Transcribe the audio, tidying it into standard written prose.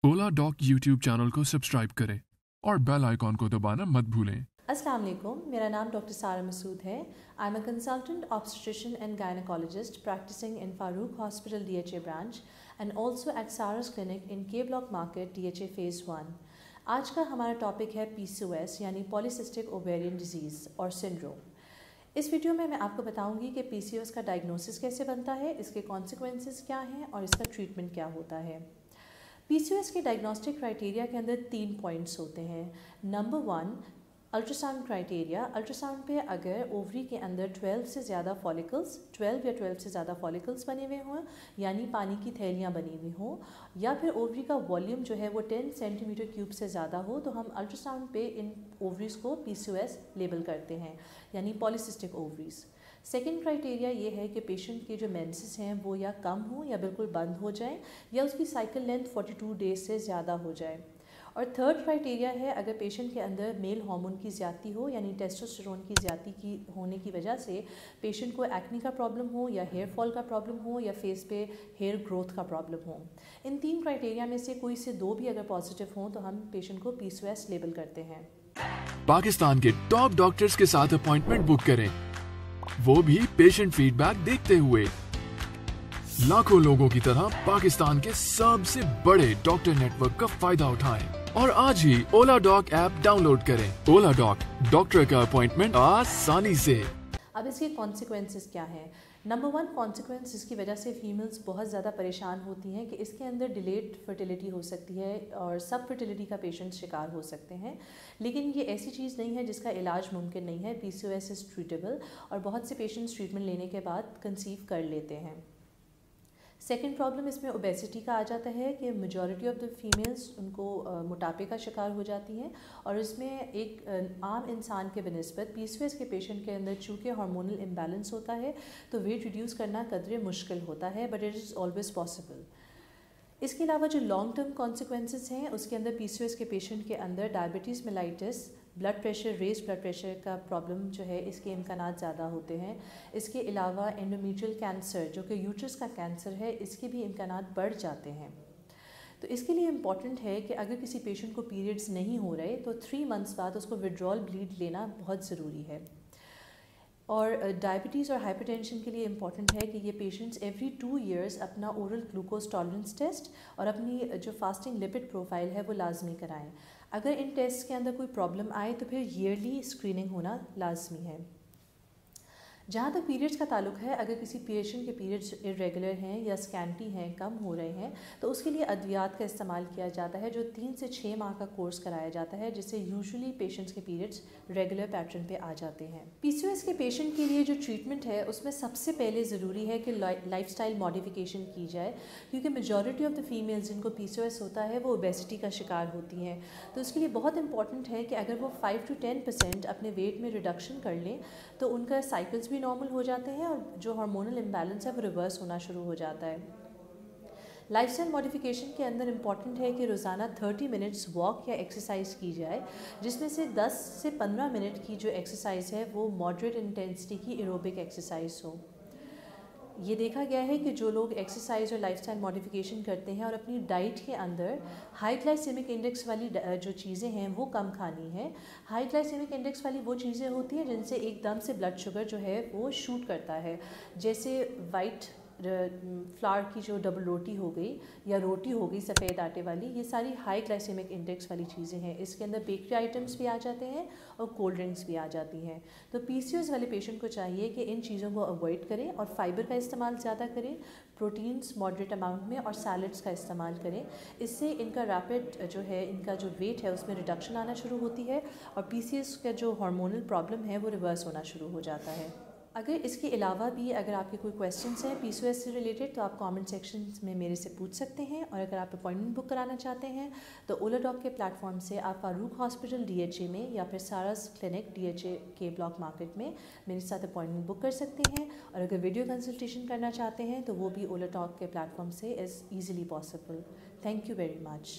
ओला dock YouTube channel को subscribe करें और बेल आइकॉन को दबाना मत भूलें। अस्सलाम वालेकुम, मेरा नाम डॉक्टर सारा मसूद है। I am a consultant obstetrician and gynaecologist practising in Farooq hospital DHA branch and also at Sara's clinic in K block market DHA phase 1। आज का हमारा टॉपिक है PCOS यानी पॉलीसिस्टिक ओवेरियन डिजीज़ और सिंड्रोम। इस वीडियो में मैं आपको बताऊंगी कि PCOS का डायग्नोसिस कैसे बनता है, इसके कॉन्सिक्वेंसेस क्या हैं और इसका ट्रीटमेंट क्या होता है। PCOS के डायग्नोस्टिक क्राइटेरिया के अंदर 3 पॉइंट्स होते हैं। Number 1, ultrasound criteria. अल्ट्रासाउंड पे अगर ओवरी के अंदर 12 से ज़्यादा फॉलिकल्स 12 या 12 से ज़्यादा फॉलिकल्स बने हुए हों, यानी पानी की थैलियाँ बनी हुई हों, या फिर ओवरी का वॉल्यूम जो है वो 10 सेंटीमीटर क्यूब से ज़्यादा हो, तो हम अल्ट्रासाउंड पे इन ओवरीज को PCOS लेबल करते हैं, यानी पॉलीसिस्टिक ओवरीज। सेकेंड क्राइटेरिया ये है कि पेशेंट के जो मेंसेस हैं वो या कम हो या बिल्कुल बंद हो जाए, या उसकी साइकिल लेंथ 42 डेज से ज़्यादा हो जाए। और थर्ड क्राइटेरिया है अगर पेशेंट के अंदर मेल हार्मोन की ज़्यादती हो, यानी टेस्टोस्टेरोन की ज़्यादती की होने की वजह से पेशेंट को एक्ने का प्रॉब्लम हो, या हेयर फॉल का प्रॉब्लम हो, या फेस पे हेयर ग्रोथ का प्रॉब्लम हो। इन 3 क्राइटेरिया में से कोई से 2 भी अगर पॉजिटिव हों तो हम पेशेंट को PCOS लेबल करते हैं। पाकिस्तान के टॉप डॉक्टर्स के साथ अपॉइंटमेंट बुक करें, वो भी पेशेंट फीडबैक देखते हुए। लाखों लोगों की तरह पाकिस्तान के सबसे बड़े डॉक्टर नेटवर्क का फायदा उठाएं और आज ही ओला डॉक ऐप डाउनलोड करें। ओला डॉक, डॉक्टर का अपॉइंटमेंट आसानी से। अब इसके कॉन्सिक्वेंसेस क्या हैं? नंबर 1 कॉन्सिक्वेंस जिसकी वजह से फीमेल्स बहुत ज़्यादा परेशान होती हैं कि इसके अंदर डिलेड फर्टिलिटी हो सकती है और सब फर्टिलिटी का पेशेंट शिकार हो सकते हैं। लेकिन ये ऐसी चीज़ नहीं है जिसका इलाज मुमकिन नहीं है। PCOS इज़ ट्रीटेबल और बहुत से पेशेंट्स ट्रीटमेंट लेने के बाद कंसीव कर लेते हैं। सेकेंड प्रॉब्लम इसमें ओबेसिटी का आ जाता है कि मेजॉरिटी ऑफ द फीमेल्स उनको मोटापे का शिकार हो जाती हैं, और इसमें एक आम इंसान के बनिस्बत PCOS के पेशेंट के अंदर चूँकि हार्मोनल इम्बैलेंस होता है तो वेट रिड्यूस करना कदरे मुश्किल होता है, but it is always possible. इसके अलावा जो लॉन्ग टर्म कॉन्सिक्वेंसेस हैं उसके अंदर PCOS के पेशेंट के अंदर diabetes mellitus, blood pressure, raised blood pressure का प्रॉब्लम जो है इसके इम्कानात ज़्यादा होते हैं। इसके अलावा एंडोमेट्रियल कैंसर जो कि यूट्रस का कैंसर है, इसके भी इम्कानात बढ़ जाते हैं। तो इसके लिए इम्पॉर्टेंट है कि अगर किसी पेशेंट को पीरियड्स नहीं हो रहे तो 3 मंथ्स बाद उसको विड्रॉल ब्लीड लेना बहुत ज़रूरी है। और डायबिटीज़ और हाइपरटेंशन के लिए इम्पॉर्टेंट है कि ये पेशेंट्स एवरी 2 ईयर्स अपना ओरल ग्लूकोज टॉलरेंस टेस्ट और अपनी जो फास्टिंग लिपिड प्रोफाइल है वो लाजमी कराएं। अगर इन टेस्ट के अंदर कोई प्रॉब्लम आए तो फिर ईयरली स्क्रीनिंग होना लाजमी है। जहाँ तक पीरियड्स का ताल्लुक है, अगर किसी पेशेंट के पीरियड्स इरेगुलर हैं या स्कैंटी हैं, कम हो रहे हैं, तो उसके लिए अद्वियात का इस्तेमाल किया जाता है जो 3 से 6 माह का कोर्स कराया जाता है, जिससे यूजुअली पेशेंट्स के पीरियड्स रेगुलर पैटर्न पे आ जाते हैं। PCOS के पेशेंट के लिए जो ट्रीटमेंट है उसमें सबसे पहले ज़रूरी है कि लाइफस्टाइल मॉडिफिकेशन की जाए, क्योंकि मेजॉरिटी ऑफ द फीमेल्स जिनको PCOS होता है वो ओबेसिटी का शिकार होती हैं। तो उसके लिए बहुत इंपॉर्टेंट है कि अगर वो 5 to 10% अपने वेट में रिडक्शन कर लें तो उनका साइकिल्स भी नॉर्मल हो जाते हैं और जो हार्मोनल इम्बैलेंस है वो रिवर्स होना शुरू हो जाता है। लाइफस्टाइल मॉडिफिकेशन के अंदर इम्पॉर्टेंट है कि रोज़ाना 30 मिनट्स वॉक या एक्सरसाइज की जाए, जिसमें से 10 से 15 मिनट की जो एक्सरसाइज है वो मॉडरेट इंटेंसिटी की एरोबिक एक्सरसाइज हो। ये देखा गया है कि जो लोग एक्सरसाइज और लाइफस्टाइल मॉडिफिकेशन करते हैं और अपनी डाइट के अंदर हाई ग्लाइसेमिक इंडेक्स वाली जो चीज़ें हैं वो कम खानी है। हाई ग्लाइसेमिक इंडेक्स वाली वो चीज़ें होती हैं जिनसे एकदम से ब्लड शुगर जो है वो शूट करता है, जैसे वाइट फ्लावर की जो डबल रोटी हो गई या रोटी हो गई सफ़ेद आटे वाली, ये सारी हाई ग्लाइसेमिक इंडेक्स वाली चीज़ें हैं। इसके अंदर बेकरी आइटम्स भी आ जाते हैं और कोल्ड ड्रिंक्स भी आ जाती हैं। तो PCOS वाले पेशेंट को चाहिए कि इन चीज़ों को अवॉइड करें और फाइबर का इस्तेमाल ज़्यादा करें, प्रोटीन्स मॉडरेट अमाउंट में और सैलड्स का इस्तेमाल करें। इससे इनका रैपिड जो है इनका जो वेट है उसमें रिडक्शन आना शुरू होती है और PCOS का जो हार्मोनल प्रॉब्लम है वो रिवर्स होना शुरू हो जाता है। अगर इसके अलावा भी अगर आपके कोई क्वेश्चंस हैं PCOS से रिलेटेड तो आप कमेंट सेक्शन में मेरे से पूछ सकते हैं, और अगर आप अपॉइंटमेंट बुक कराना चाहते हैं तो ओला डॉक के प्लेटफॉर्म से आप फारूक हॉस्पिटल DHA में या फिर सारास क्लिनिक DHA के ब्लॉक मार्केट में मेरे साथ अपॉइंटमेंट बुक कर सकते हैं। और अगर वीडियो कंसल्टेशन करना चाहते हैं तो वो भी ओला डॉक के प्लेटफॉर्म से is easily possible. Thank you very much.